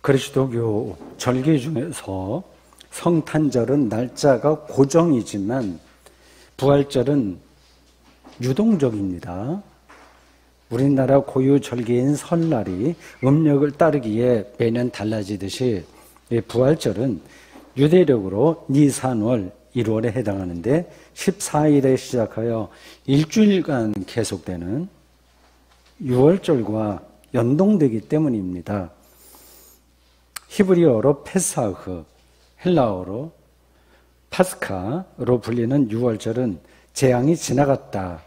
그리스도교 절기 중에서 성탄절은 날짜가 고정이지만 부활절은 유동적입니다. 우리나라 고유 절기인 설날이 음력을 따르기에 매년 달라지듯이 부활절은 유대력으로 니산월 1월에 해당하는데 14일에 시작하여 일주일간 계속되는 유월절과 연동되기 때문입니다. 히브리어로 페사흐, 헬라어로 파스카로 불리는 유월절은 재앙이 지나갔다,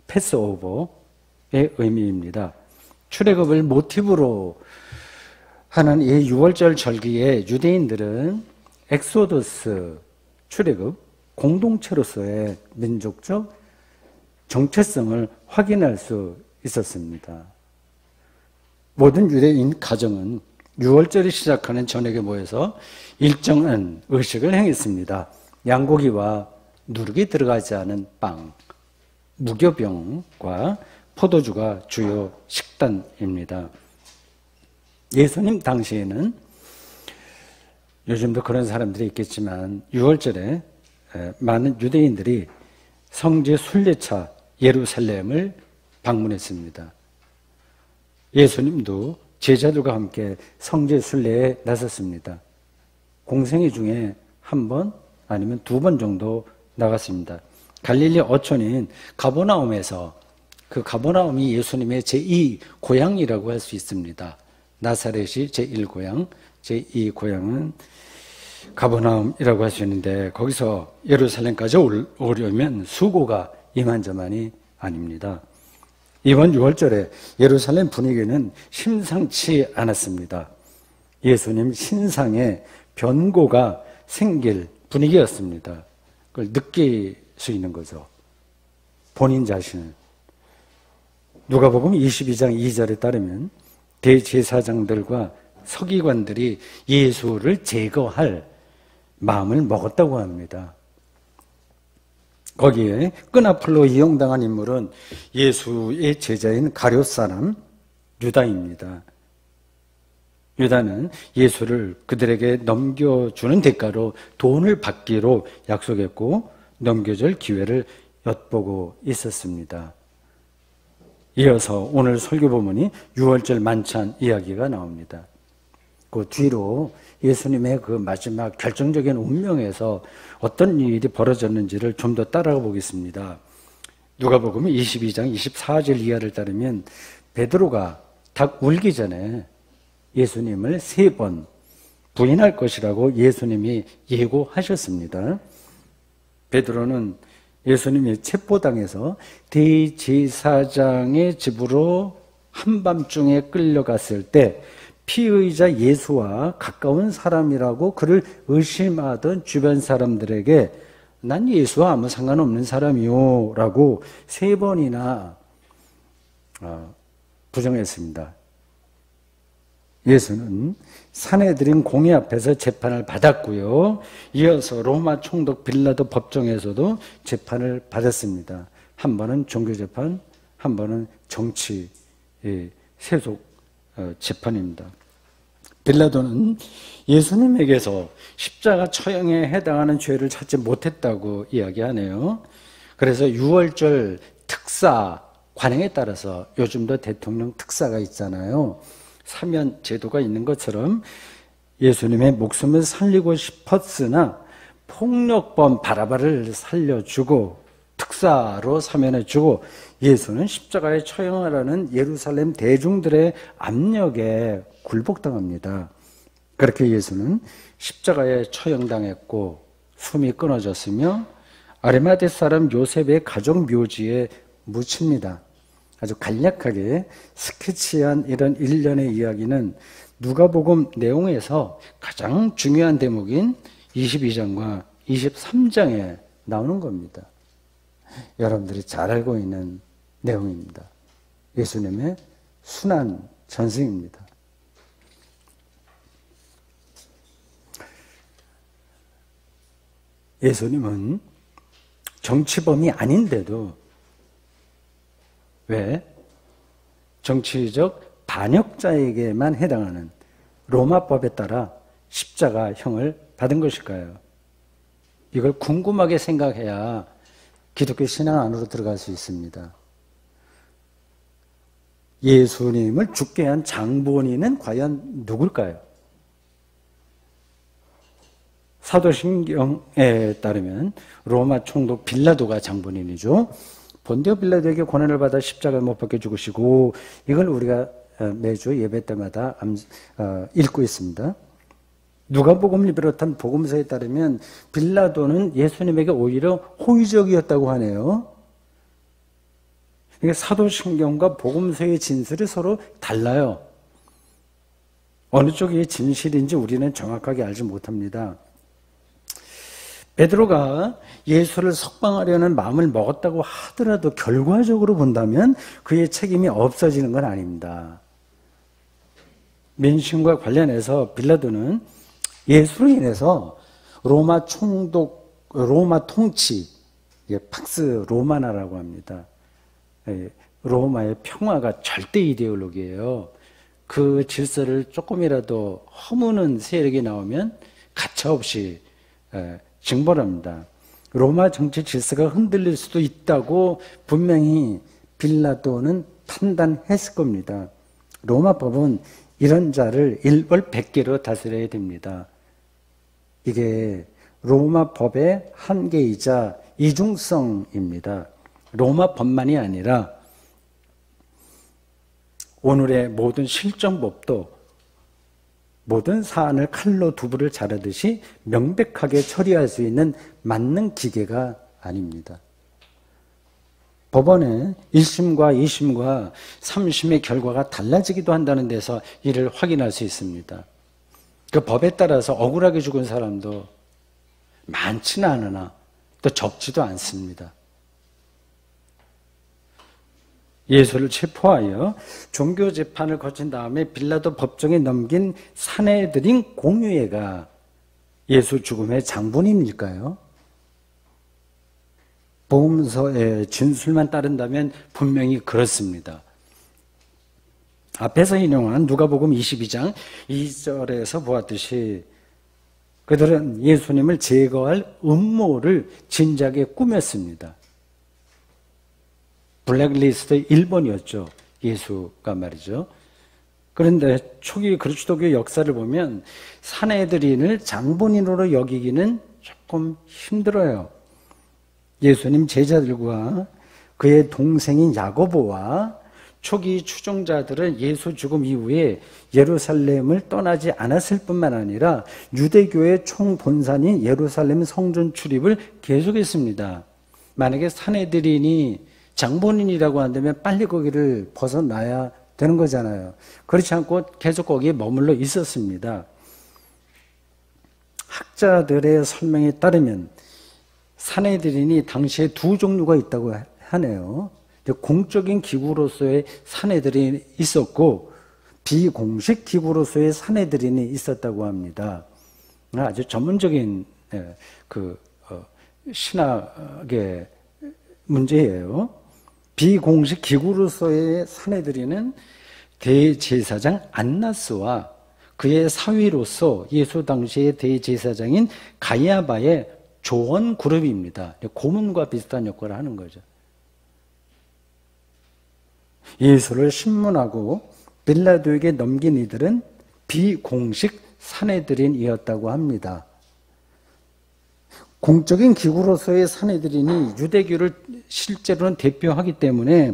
패스오버의 의미입니다. 출애굽을 모티브로 하는 이 유월절 절기에 유대인들은 엑소더스, 출애굽, 공동체로서의 민족적 정체성을 확인할 수 있었습니다. 모든 유대인 가정은 유월절이 시작하는 저녁에 모여서 일정한 의식을 행했습니다. 양고기와 누룩이 들어가지 않은 빵, 무교병과 포도주가 주요 식단입니다. 예수님 당시에는 요즘도 그런 사람들이 있겠지만 유월절에 많은 유대인들이 성지 순례차 예루살렘을 방문했습니다. 예수님도 제자들과 함께 성지 순례에 나섰습니다. 공생애 중에 한 번 아니면 두 번 정도 나갔습니다. 갈릴리 어촌인 가버나움에서, 그 가버나움이 예수님의 제2고향이라고 할 수 있습니다. 나사렛이 제1고향, 제2고향은 가버나움이라고 할 수 있는데 거기서 예루살렘까지 오려면 수고가 이만저만이 아닙니다. 이번 6월절에 예루살렘 분위기는 심상치 않았습니다. 예수님 신상에 변고가 생길 분위기였습니다. 그걸 느낄 수 있는 거죠. 본인 자신을. 누가복음 22장 2절에 따르면 대제사장들과 서기관들이 예수를 제거할 마음을 먹었다고 합니다. 거기에 끈앞으로 이용당한 인물은 예수의 제자인 가룟 사람 유다입니다. 유다는 예수를 그들에게 넘겨주는 대가로 돈을 받기로 약속했고 넘겨줄 기회를 엿보고 있었습니다. 이어서 오늘 설교 본문이 유월절 만찬 이야기가 나옵니다. 그 뒤로 예수님의 그 마지막 결정적인 운명에서 어떤 일이 벌어졌는지를 좀 더 따라가 보겠습니다. 누가복음 22장 24절 이하를 따르면 베드로가 닭 울기 전에 예수님을 3번 부인할 것이라고 예수님이 예고하셨습니다. 베드로는 예수님이 체포당해서 대제사장의 집으로 한밤중에 끌려갔을 때 피의자 예수와 가까운 사람이라고 그를 의심하던 주변 사람들에게 난 예수와 아무 상관없는 사람이요 라고 3번이나 부정했습니다. 예수는 산헤드린 공의 앞에서 재판을 받았고요. 이어서 로마 총독 빌라도 법정에서도 재판을 받았습니다. 한 번은 종교재판, 한 번은 정치 세속 재판입니다. 빌라도는 예수님에게서 십자가 처형에 해당하는 죄를 찾지 못했다고 이야기하네요. 그래서 6월절 특사 관행에 따라서 요즘도 대통령 특사가 있잖아요. 사면 제도가 있는 것처럼 예수님의 목숨을 살리고 싶었으나 폭력범 바라바를 살려주고 특사로 사면해주고 예수는 십자가에 처형하라는 예루살렘 대중들의 압력에 굴복당합니다. 그렇게 예수는 십자가에 처형당했고 숨이 끊어졌으며 아리마대 사람 요셉의 가족 묘지에 묻힙니다. 아주 간략하게 스케치한 이런 일련의 이야기는 누가복음 내용에서 가장 중요한 대목인 22장과 23장에 나오는 겁니다. 여러분들이 잘 알고 있는 내용입니다. 예수님의 순환 전승입니다. 예수님은 정치범이 아닌데도 왜 정치적 반역자에게만 해당하는 로마법에 따라 십자가형을 받은 것일까요? 이걸 궁금하게 생각해야 기독교 신앙 안으로 들어갈 수 있습니다. 예수님을 죽게 한 장본인은 과연 누굴까요? 사도신경에 따르면 로마 총독 빌라도가 장본인이죠. 본디오 빌라도에게 고난을 받아 십자가에 못 박혀 죽으시고, 이걸 우리가 매주 예배 때마다 읽고 있습니다. 누가복음을 비롯한 복음서에 따르면 빌라도는 예수님에게 오히려 호의적이었다고 하네요. 그러니까 사도신경과 복음서의 진술이 서로 달라요. 어느 쪽이 진실인지 우리는 정확하게 알지 못합니다. 베드로가 예수를 석방하려는 마음을 먹었다고 하더라도 결과적으로 본다면 그의 책임이 없어지는 건 아닙니다. 민심과 관련해서 빌라도는 예수로 인해서 로마 총독, 로마 통치, 팍스 로마나라고 합니다. 로마의 평화가 절대 이데올로기예요. 그 질서를 조금이라도 허무는 세력이 나오면 가차없이 징벌합니다. 로마 정치 질서가 흔들릴 수도 있다고 분명히 빌라도는 판단했을 겁니다. 로마법은 이런 자를 일벌백계로 다스려야 됩니다. 이게 로마법의 한계이자 이중성입니다. 로마법만이 아니라 오늘의 모든 실정법도 모든 사안을 칼로 두부를 자르듯이 명백하게 처리할 수 있는 맞는 기계가 아닙니다. 법원의 1심과 2심과 3심의 결과가 달라지기도 한다는 데서 이를 확인할 수 있습니다. 그 법에 따라서 억울하게 죽은 사람도 많지는 않으나 또 적지도 않습니다. 예수를 체포하여 종교재판을 거친 다음에 빌라도 법정에 넘긴 사내들인 공유회가 예수 죽음의 장본인일까요? 복음서의 진술만 따른다면 분명히 그렇습니다. 앞에서 인용한 누가복음 22장 2절에서 보았듯이 그들은 예수님을 제거할 음모를 진작에 꾸몄습니다. 블랙리스트 1번이었죠. 예수가 말이죠. 그런데 초기 그리스도교 역사를 보면 사내들인을 장본인으로 여기기는 조금 힘들어요. 예수님 제자들과 그의 동생인 야고보와 초기 추종자들은 예수 죽음 이후에 예루살렘을 떠나지 않았을 뿐만 아니라 유대교의 총본산인 예루살렘 성전 출입을 계속했습니다. 만약에 사내들인이 장본인이라고 한다면 빨리 거기를 벗어나야 되는 거잖아요. 그렇지 않고 계속 거기에 머물러 있었습니다. 학자들의 설명에 따르면 사내들인이 당시에 두 종류가 있다고 하네요. 공적인 기구로서의 사내들인이 있었고 비공식 기구로서의 사내들인이 있었다고 합니다. 아주 전문적인 신학의 문제예요. 비공식 기구로서의 사내들인은 대제사장 안나스와 그의 사위로서 예수 당시의 대제사장인 가야바의 조언 그룹입니다. 고문과 비슷한 역할을 하는 거죠. 예수를 신문하고 빌라도에게 넘긴 이들은 비공식 사내들인이었다고 합니다. 공적인 기구로서의 사내들인이 유대교를 실제로는 대표하기 때문에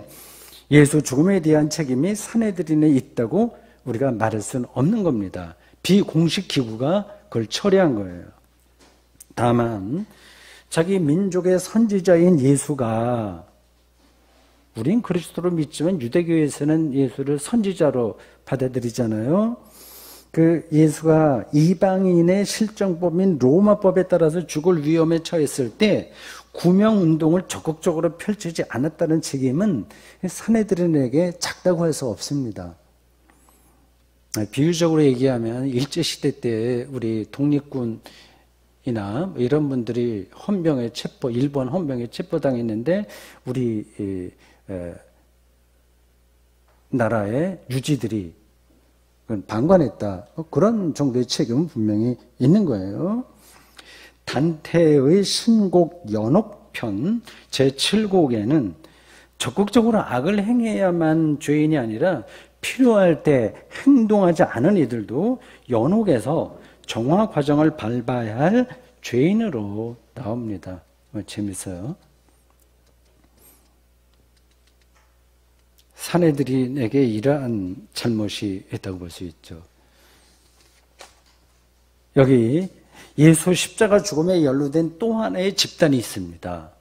예수 죽음에 대한 책임이 사내들인에 있다고 우리가 말할 수는 없는 겁니다. 비공식 기구가 그걸 처리한 거예요. 다만 자기 민족의 선지자인 예수가, 우린 그리스도로 믿지만 유대교에서는 예수를 선지자로 받아들이잖아요. 그 예수가 이방인의 실정법인 로마법에 따라서 죽을 위험에 처했을 때 구명운동을 적극적으로 펼치지 않았다는 책임은 사내들인에게 작다고 할 수 없습니다. 비유적으로 얘기하면 일제시대 때 우리 독립군이나 이런 분들이 헌병에 일본 헌병에 체포당했는데 우리 나라의 유지들이 방관했다. 그런 정도의 책임은 분명히 있는 거예요. 단테의 신곡 연옥편 제7곡에는 적극적으로 악을 행해야만 죄인이 아니라 필요할 때 행동하지 않은 이들도 연옥에서 정화 과정을 밟아야 할 죄인으로 나옵니다. 재밌어요. 사내들인에게 이러한 잘못이 있다고 볼 수 있죠. 여기 예수 십자가 죽음에 연루된 또 하나의 집단이 있습니다.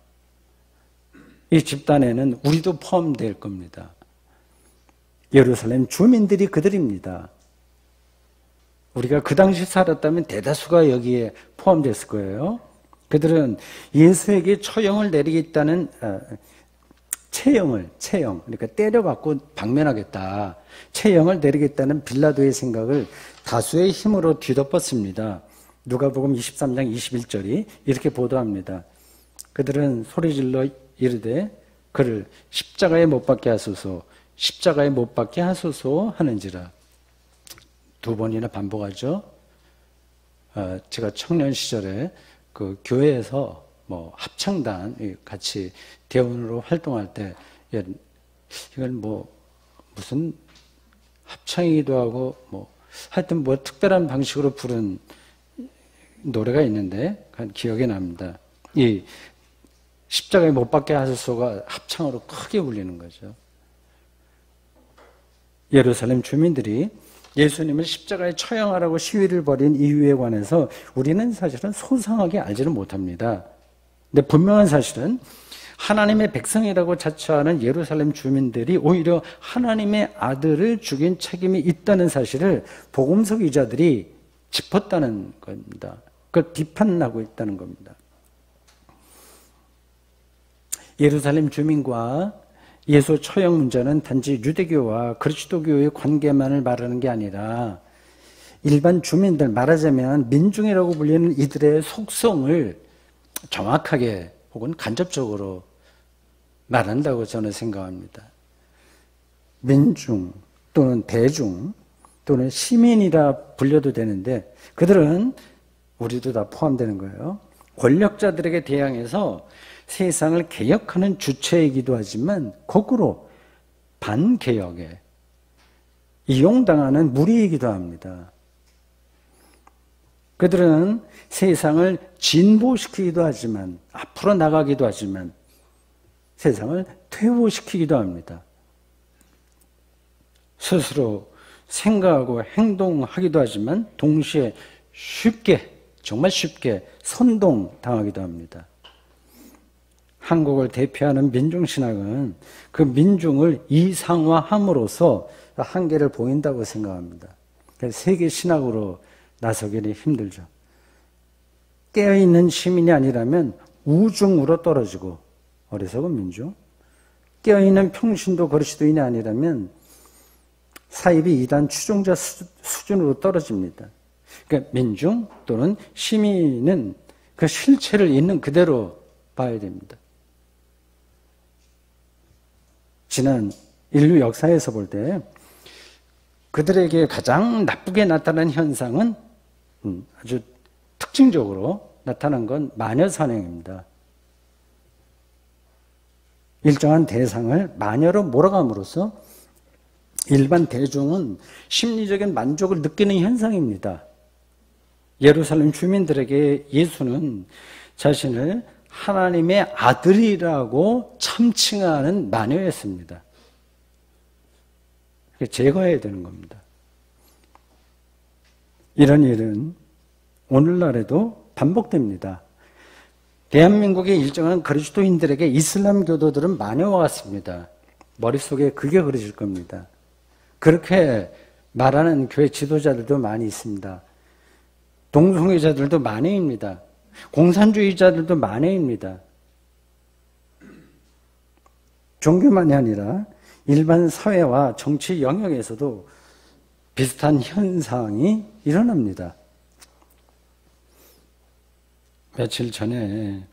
이 집단에는 우리도 포함될 겁니다. 예루살렘 주민들이 그들입니다. 우리가 그 당시 살았다면 대다수가 여기에 포함됐을 거예요. 그들은 예수에게 처형을 내리겠다는 체형, 그러니까 때려받고 방면하겠다. 체형을 내리겠다는 빌라도의 생각을 다수의 힘으로 뒤덮었습니다. 누가복음 23장 21절이 이렇게 보도합니다. 그들은 소리질러 이르되 그를 십자가에 못 박게 하소서, 십자가에 못 박게 하소서 하는지라. 두 번이나 반복하죠. 제가 청년 시절에 그 교회에서 합창단 같이 대원으로 활동할 때 이건 무슨 합창이기도 하고 하여튼 특별한 방식으로 부른 노래가 있는데 기억이 납니다. 이 십자가에 못 박게 하소서가 합창으로 크게 울리는 거죠. 예루살렘 주민들이 예수님을 십자가에 처형하라고 시위를 벌인 이유에 관해서 우리는 사실은 소상하게 알지는 못합니다. 근데 분명한 사실은 하나님의 백성이라고 자처하는 예루살렘 주민들이 오히려 하나님의 아들을 죽인 책임이 있다는 사실을 복음서 기자들이 짚었다는 겁니다. 그걸 비판하고 있다는 겁니다. 예루살렘 주민과 예수 처형 문제는 단지 유대교와 그리스도교의 관계만을 말하는 게 아니라 일반 주민들, 말하자면 민중이라고 불리는 이들의 속성을 정확하게 혹은 간접적으로 말한다고 저는 생각합니다. 민중 또는 대중 또는 시민이라 불려도 되는데 그들은 우리도 다 포함되는 거예요. 권력자들에게 대항해서 세상을 개혁하는 주체이기도 하지만 거꾸로 반개혁에 이용당하는 무리이기도 합니다. 그들은 세상을 진보시키기도 하지만 앞으로 나가기도 하지만 세상을 퇴보시키기도 합니다. 스스로 생각하고 행동하기도 하지만 동시에 쉽게 정말 쉽게 선동당하기도 합니다. 한국을 대표하는 민중신학은 그 민중을 이상화함으로써 한계를 보인다고 생각합니다. 세계 신학으로 나서기는 힘들죠. 깨어있는 시민이 아니라면 우중으로 떨어지고 어리석은 민중, 깨어있는 평신도 그리스도인이 아니라면 사이비 이단 추종자 수준으로 떨어집니다. 그러니까 민중 또는 시민은 그 실체를 있는 그대로 봐야 됩니다. 지난 인류 역사에서 볼 때 그들에게 가장 나쁘게 나타난 현상은 아주 특징적으로 나타난 건 마녀 사냥입니다. 일정한 대상을 마녀로 몰아감으로써 일반 대중은 심리적인 만족을 느끼는 현상입니다. 예루살렘 주민들에게 예수는 자신을 하나님의 아들이라고 참칭하는 마녀였습니다. 제거해야 되는 겁니다. 이런 일은 오늘날에도 반복됩니다. 대한민국의 일정한 그리스도인들에게 이슬람 교도들은 마녀와 같습니다. 머릿속에 그게 그려질 겁니다. 그렇게 말하는 교회 지도자들도 많이 있습니다. 동성애자들도 만회입니다. 공산주의자들도 만회입니다. 종교만이 아니라 일반 사회와 정치 영역에서도 비슷한 현상이 일어납니다. 며칠 전에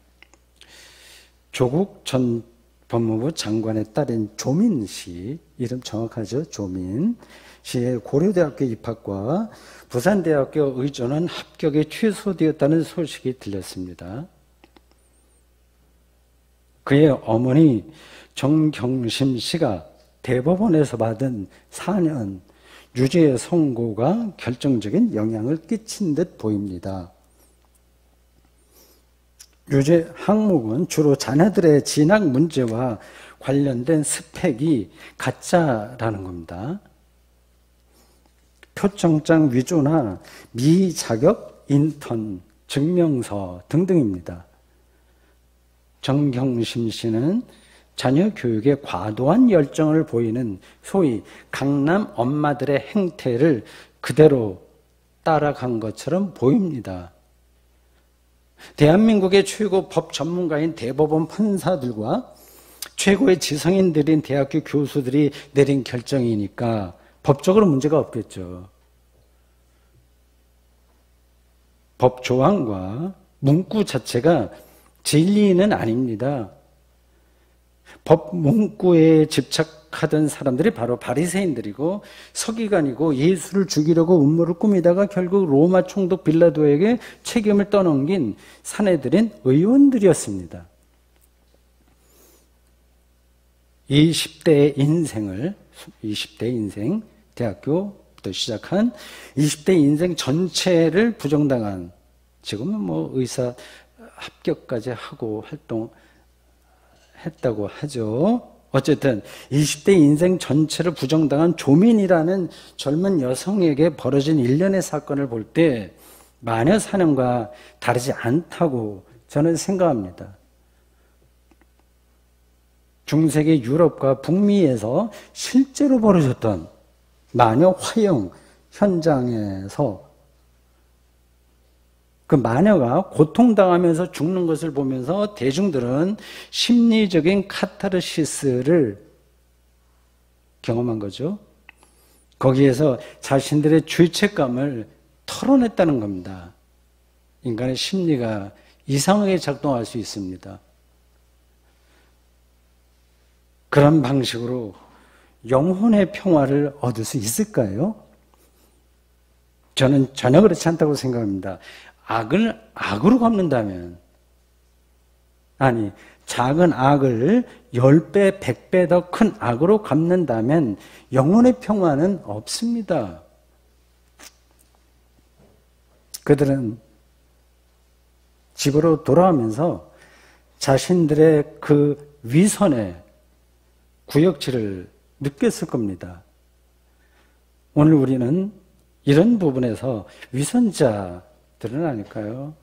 조국 전 법무부 장관의 딸인 조민 씨, 이름 정확하죠? 조민. 시에 고려대학교 입학과 부산대학교 의전원 합격이 취소되었다는 소식이 들렸습니다. 그의 어머니 정경심 씨가 대법원에서 받은 4년 유죄 선고가 결정적인 영향을 끼친 듯 보입니다. 유죄 항목은 주로 자녀들의 진학 문제와 관련된 스펙이 가짜라는 겁니다. 표창장 위조나 미자격 인턴 증명서 등등입니다. 정경심 씨는 자녀 교육에 과도한 열정을 보이는 소위 강남 엄마들의 행태를 그대로 따라간 것처럼 보입니다. 대한민국의 최고 법 전문가인 대법원 판사들과 최고의 지성인들인 대학교 교수들이 내린 결정이니까 법적으로 문제가 없겠죠. 법 조항과 문구 자체가 진리는 아닙니다. 법 문구에 집착하던 사람들이 바로 바리새인들이고 서기관이고 예수를 죽이려고 음모를 꾸미다가 결국 로마 총독 빌라도에게 책임을 떠넘긴 사내들인 의원들이었습니다. 20대 인생, 대학교부터 시작한 20대 인생 전체를 부정당한, 지금은 뭐 의사 합격까지 하고 활동했다고 하죠. 어쨌든 20대 인생 전체를 부정당한 조민이라는 젊은 여성에게 벌어진 일련의 사건을 볼 때 마녀 사냥과 다르지 않다고 저는 생각합니다. 중세기 유럽과 북미에서 실제로 벌어졌던 마녀 화형 현장에서 그 마녀가 고통당하면서 죽는 것을 보면서 대중들은 심리적인 카타르시스를 경험한 거죠. 거기에서 자신들의 죄책감을 털어냈다는 겁니다. 인간의 심리가 이상하게 작동할 수 있습니다. 그런 방식으로 영혼의 평화를 얻을 수 있을까요? 저는 전혀 그렇지 않다고 생각합니다. 악을 악으로 갚는다면, 아니 작은 악을 10배, 100배 더 큰 악으로 갚는다면 영혼의 평화는 없습니다. 그들은 집으로 돌아오면서 자신들의 그 위선의 구역질을 느꼈을 겁니다. 오늘 우리는 이런 부분에서 위선자들은 아닐까요?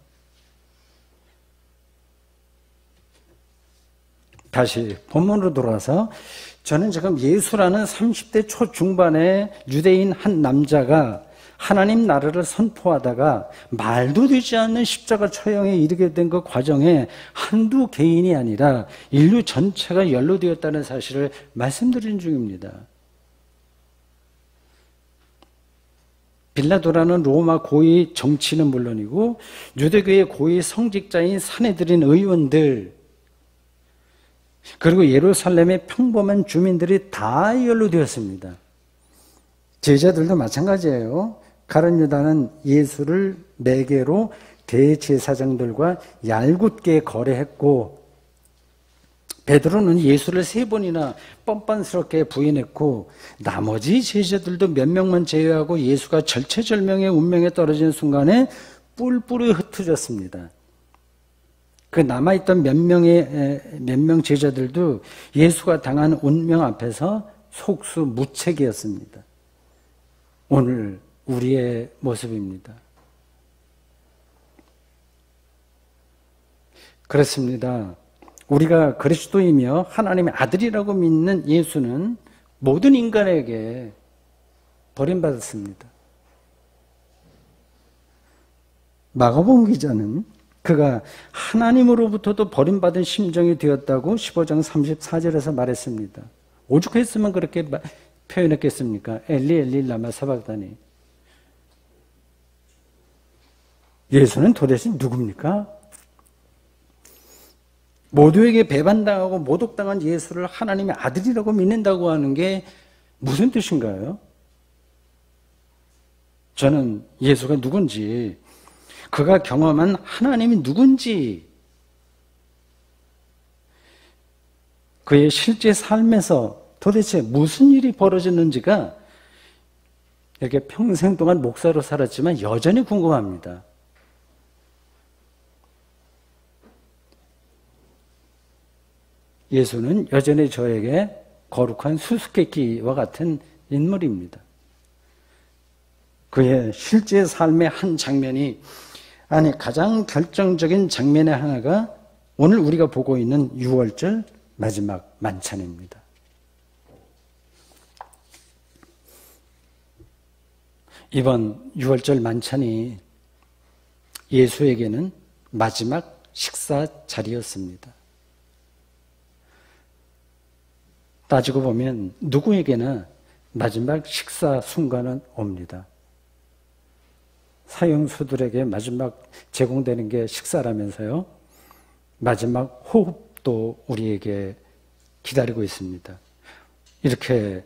다시 본문으로 돌아와서 저는 지금 예수라는 30대 초중반의 유대인 한 남자가 하나님 나라를 선포하다가 말도 되지 않는 십자가 처형에 이르게 된 그 과정에 한두 개인이 아니라 인류 전체가 연루되었다는 사실을 말씀드린 중입니다. 빌라도라는 로마 고위 정치는 물론이고 유대교의 고위 성직자인 사내들인 의원들, 그리고 예루살렘의 평범한 주민들이 다 연루되었습니다. 제자들도 마찬가지예요. 가룟 유다는 예수를 매개로 대제사장들과 얄궂게 거래했고, 베드로는 예수를 3번이나 뻔뻔스럽게 부인했고, 나머지 제자들도 몇 명만 제외하고 예수가 절체절명의 운명에 떨어지는 순간에 뿔뿔이 흩어졌습니다. 그 남아있던 몇 명 제자들도 예수가 당한 운명 앞에서 속수무책이었습니다. 오늘 우리의 모습입니다. 그렇습니다. 우리가 그리스도이며 하나님의 아들이라고 믿는 예수는 모든 인간에게 버림받았습니다. 마가복음 기자는 그가 하나님으로부터도 버림받은 심정이 되었다고 15장 34절에서 말했습니다. 오죽했으면 그렇게 표현했겠습니까? 엘리 엘리 라마 사박다니. 예수는 도대체 누굽니까? 모두에게 배반당하고 모독당한 예수를 하나님의 아들이라고 믿는다고 하는 게 무슨 뜻인가요? 저는 예수가 누군지, 그가 경험한 하나님이 누군지, 그의 실제 삶에서 도대체 무슨 일이 벌어졌는지가 이렇게 평생 동안 목사로 살았지만 여전히 궁금합니다. 예수는 여전히 저에게 거룩한 수수께끼와 같은 인물입니다. 그의 실제 삶의 한 장면이, 아니 가장 결정적인 장면의 하나가 오늘 우리가 보고 있는 유월절 마지막 만찬입니다. 이번 유월절 만찬이 예수에게는 마지막 식사 자리였습니다. 따지고 보면 누구에게나 마지막 식사 순간은 옵니다. 사형수들에게 마지막 제공되는 게 식사라면서요. 마지막 호흡도 우리에게 기다리고 있습니다. 이렇게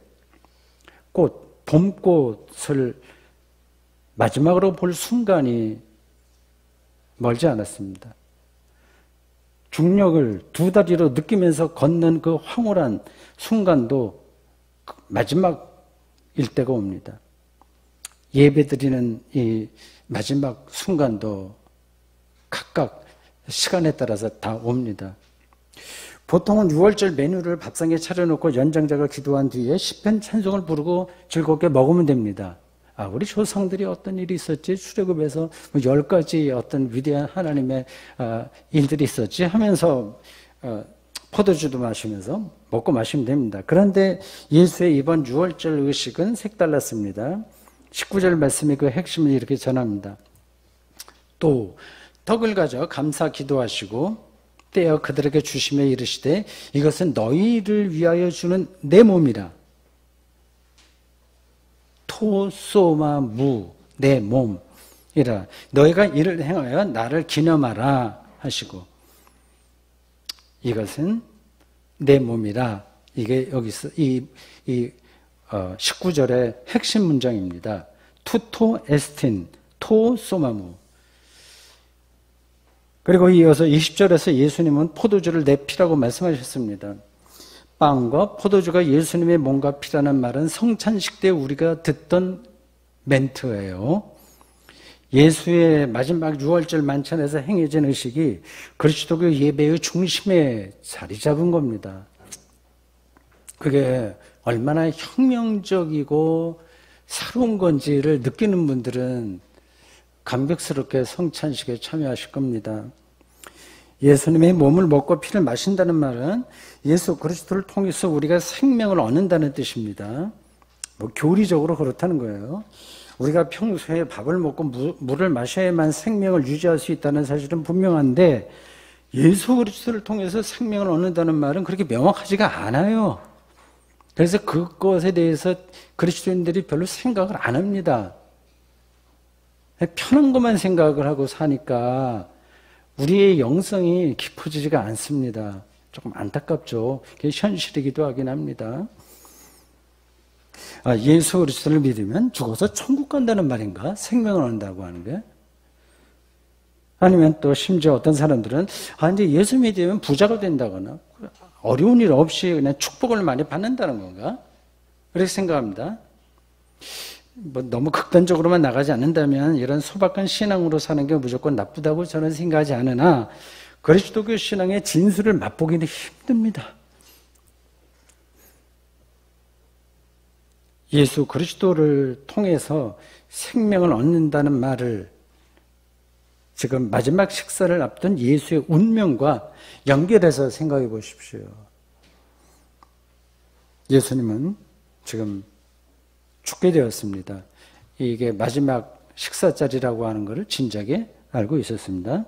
봄꽃을 마지막으로 볼 순간이 멀지 않았습니다. 중력을 두 다리로 느끼면서 걷는 그 황홀한 순간도 마지막일 때가 옵니다. 예배드리는 이 마지막 순간도 각각 시간에 따라서 다 옵니다. 보통은 6월절 메뉴를 밥상에 차려놓고 연장자가 기도한 뒤에 시편 찬송을 부르고 즐겁게 먹으면 됩니다. 우리 조상들이 어떤 일이 있었지, 출애굽에서 10가지 어떤 위대한 하나님의 일들이 있었지 하면서 포도주도 마시면서 먹고 마시면 됩니다. 그런데 예수의 이번 6월절 의식은 색달랐습니다. 19절 말씀이 그 핵심을 이렇게 전합니다. 또 떡을 가져 감사 기도하시고 떼어 그들에게 주시며 이르시되 이것은 너희를 위하여 주는 내 몸이라. 토소마무 내 몸이라. 너희가 이를 행하여 나를 기념하라 하시고, 이것은 내 몸이라. 이게 여기서 이 19절의 핵심 문장입니다. 투토 에스틴 토소마무. 그리고 이어서 20절에서 예수님은 포도주를 내 피라고 말씀하셨습니다. 빵과 포도주가 예수님의 몸과 피라는 말은 성찬식 때 우리가 듣던 멘트예요. 예수의 마지막 6월절 만찬에서 행해진 의식이 그리스도교 예배의 중심에 자리 잡은 겁니다. 그게 얼마나 혁명적이고 새로운 건지를 느끼는 분들은 감격스럽게 성찬식에 참여하실 겁니다. 예수님의 몸을 먹고 피를 마신다는 말은 예수 그리스도를 통해서 우리가 생명을 얻는다는 뜻입니다. 교리적으로 그렇다는 거예요. 우리가 평소에 밥을 먹고 물을 마셔야만 생명을 유지할 수 있다는 사실은 분명한데, 예수 그리스도를 통해서 생명을 얻는다는 말은 그렇게 명확하지가 않아요. 그래서 그것에 대해서 그리스도인들이 별로 생각을 안 합니다. 편한 것만 생각을 하고 사니까 우리의 영성이 깊어지지가 않습니다. 조금 안타깝죠. 그게 현실이기도 하긴 합니다. 예수 그리스도를 믿으면 죽어서 천국 간다는 말인가? 생명을 얻는다고 하는 게? 아니면 또 심지어 어떤 사람들은 이제 예수 믿으면 부자가 된다거나 어려운 일 없이 그냥 축복을 많이 받는다는 건가? 그렇게 생각합니다. 너무 극단적으로만 나가지 않는다면 이런 소박한 신앙으로 사는 게 무조건 나쁘다고 저는 생각하지 않으나, 그리스도교 신앙의 진수를 맛보기는 힘듭니다. 예수 그리스도를 통해서 생명을 얻는다는 말을 지금 마지막 식사를 앞둔 예수의 운명과 연결해서 생각해 보십시오. 예수님은 지금 죽게 되었습니다. 이게 마지막 식사 자리라고 하는 것을 진작에 알고 있었습니다.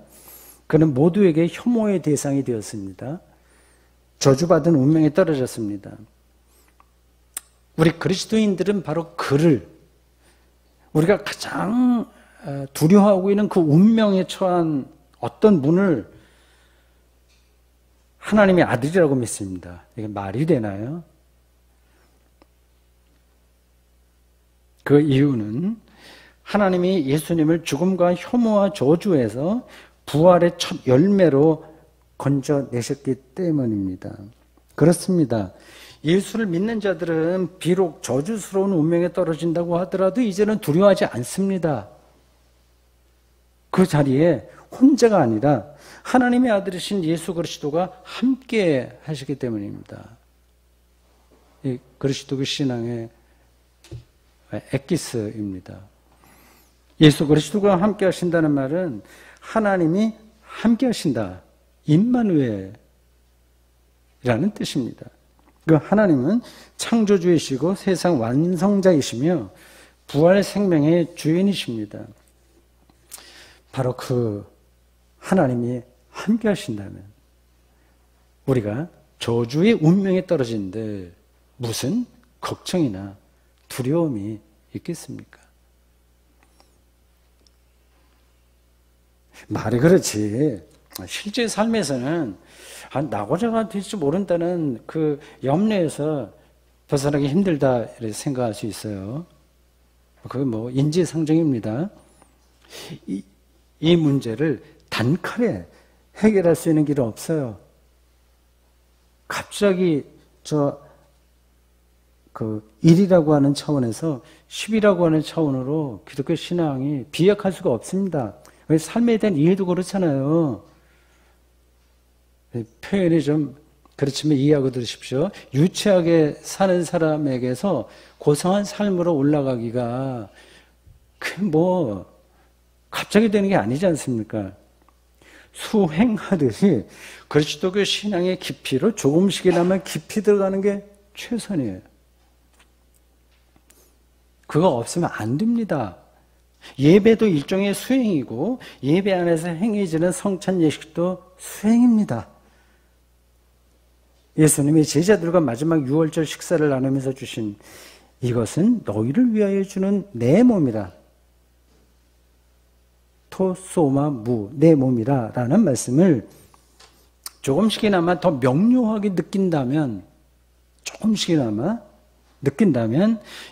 그는 모두에게 혐오의 대상이 되었습니다. 저주받은 운명에 떨어졌습니다. 우리 그리스도인들은 바로 그를, 우리가 가장 두려워하고 있는 그 운명에 처한 어떤 분을 하나님의 아들이라고 믿습니다. 이게 말이 되나요? 그 이유는 하나님이 예수님을 죽음과 혐오와 저주에서 부활의 첫 열매로 건져내셨기 때문입니다. 그렇습니다. 예수를 믿는 자들은 비록 저주스러운 운명에 떨어진다고 하더라도 이제는 두려워하지 않습니다. 그 자리에 혼자가 아니라 하나님의 아들이신 예수 그리스도가 함께 하시기 때문입니다. 이 그리스도교 신앙의 엑기스입니다. 예수 그리스도가 함께 하신다는 말은 하나님이 함께 하신다. 임마누엘이라는 뜻입니다. 그 하나님은 창조주이시고 세상 완성자이시며 부활 생명의 주인이십니다. 바로 그 하나님이 함께 하신다면 우리가 저주의 운명에 떨어진데 무슨 걱정이나 두려움이 있겠습니까? 말이 그렇지 실제 삶에서는 나고자가 될지 모른다는 그 염려에서 벗어나기 힘들다 이렇게 생각할 수 있어요. 그게 뭐 인지상정입니다. 이 문제를 단칼에 해결할 수 있는 길은 없어요. 갑자기 일이라고 하는 차원에서 10이라고 하는 차원으로 기독교 신앙이 비약할 수가 없습니다. 왜 삶에 대한 이해도 그렇잖아요. 표현이 좀 그렇지만 이해하고 들으십시오. 유치하게 사는 사람에게서 고상한 삶으로 올라가기가 갑자기 되는 게 아니지 않습니까? 수행하듯이 그리스도교 신앙의 깊이로 조금씩이나마 깊이 들어가는 게 최선이에요. 그거 없으면 안 됩니다. 예배도 일종의 수행이고 예배 안에서 행해지는 성찬 예식도 수행입니다. 예수님이 제자들과 마지막 유월절 식사를 나누면서 주신 이것은 너희를 위하여 주는 내 몸이라. 토소마 무, 내 몸이라 라는 말씀을 조금씩이나마 더 명료하게 느낀다면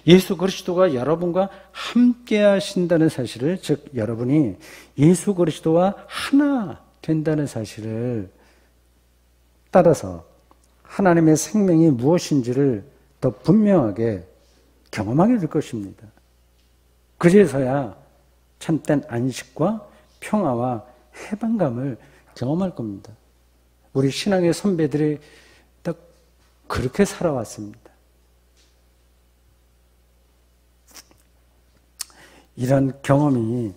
예수 그리스도가 여러분과 함께 하신다는 사실을, 즉 여러분이 예수 그리스도와 하나 된다는 사실을 따라서 하나님의 생명이 무엇인지를 더 분명하게 경험하게 될 것입니다. 그래서야 참된 안식과 평화와 해방감을 경험할 겁니다. 우리 신앙의 선배들이 딱 그렇게 살아왔습니다. 이런 경험이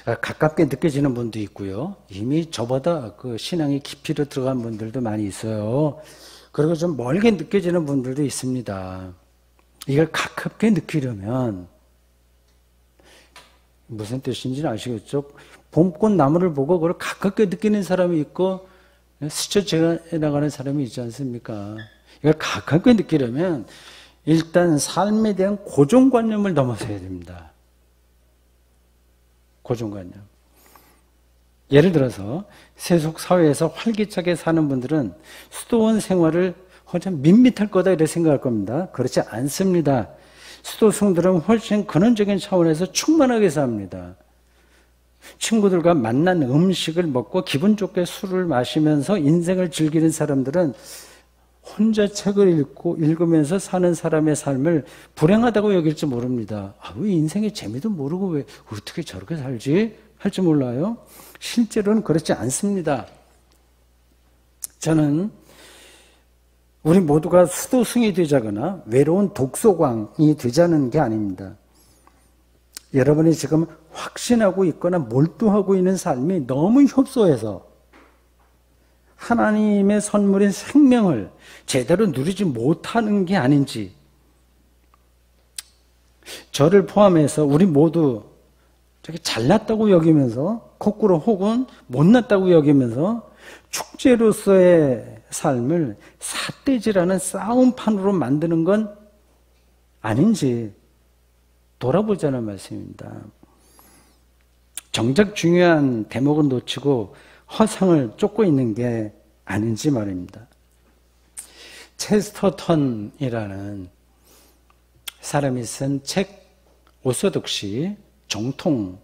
가깝게 느껴지는 분도 있고요. 이미 저보다 그 신앙의 깊이로 들어간 분들도 많이 있어요. 그리고 좀 멀게 느껴지는 분들도 있습니다. 이걸 가깝게 느끼려면 무슨 뜻인지는 아시겠죠? 봄꽃 나무를 보고 그걸 가깝게 느끼는 사람이 있고 스쳐 지나가는 사람이 있지 않습니까? 이걸 가깝게 느끼려면 일단 삶에 대한 고정관념을 넘어서야 됩니다. 고정관념. 예를 들어서 세속 사회에서 활기차게 사는 분들은 수도원 생활을 참 밋밋할 거다 이렇게 생각할 겁니다. 그렇지 않습니다. 수도승들은 훨씬 근원적인 차원에서 충만하게 삽니다. 친구들과 만난 음식을 먹고 기분 좋게 술을 마시면서 인생을 즐기는 사람들은 혼자 책을 읽으면서 사는 사람의 삶을 불행하다고 여길지 모릅니다. 왜 인생의 재미도 모르고 왜 어떻게 저렇게 살지? 할지 몰라요. 실제로는 그렇지 않습니다. 저는 우리 모두가 수도승이 되자거나 외로운 독소광이 되자는 게 아닙니다. 여러분이 지금 확신하고 있거나 몰두하고 있는 삶이 너무 협소해서 하나님의 선물인 생명을 제대로 누리지 못하는 게 아닌지, 저를 포함해서 우리 모두 저게 잘났다고 여기면서 거꾸로 혹은 못났다고 여기면서 축제로서의 삶을 삿대질하는 싸움판으로 만드는 건 아닌지 돌아보자는 말씀입니다. 정작 중요한 대목은 놓치고 허상을 쫓고 있는 게 아닌지 말입니다. 체스터턴이라는 사람이 쓴 책 오소독시 정통에서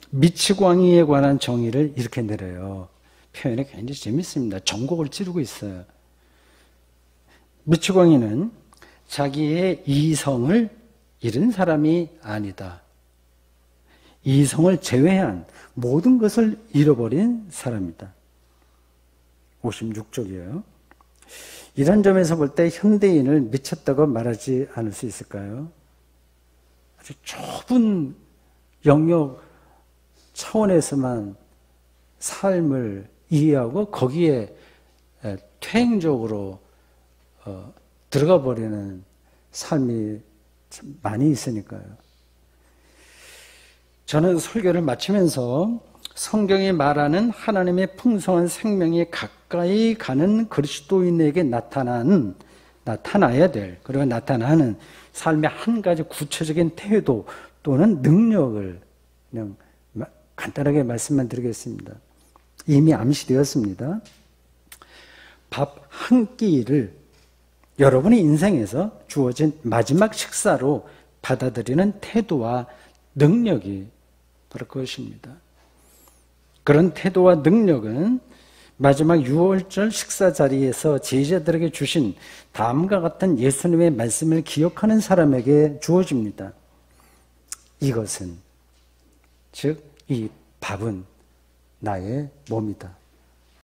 미치광이에 관한 정의를 이렇게 내려요. 표현이 굉장히 재밌습니다. 전곡을 찌르고 있어요. 미치광이는 자기의 이성을 잃은 사람이 아니다. 이성을 제외한 모든 것을 잃어버린 사람이다. 56쪽이에요. 이런 점에서 볼 때 현대인을 미쳤다고 말하지 않을 수 있을까요? 아주 좁은 영역 차원에서만 삶을 이해하고 거기에 퇴행적으로 들어가 버리는 삶이 참 많이 있으니까요. 저는 설교를 마치면서 성경이 말하는 하나님의 풍성한 생명이 가까이 가는 그리스도인에게 나타나야 될, 그리고 나타나는 삶의 한 가지 구체적인 태도 또는 능력을 그냥 간단하게 말씀만 드리겠습니다. 이미 암시되었습니다. 밥 한 끼를 여러분의 인생에서 주어진 마지막 식사로 받아들이는 태도와 능력이 바로 그것입니다. 그런 태도와 능력은 마지막 유월절 식사 자리에서 제자들에게 주신 다음과 같은 예수님의 말씀을 기억하는 사람에게 주어집니다. 이것은, 즉 이 밥은 나의 몸이다.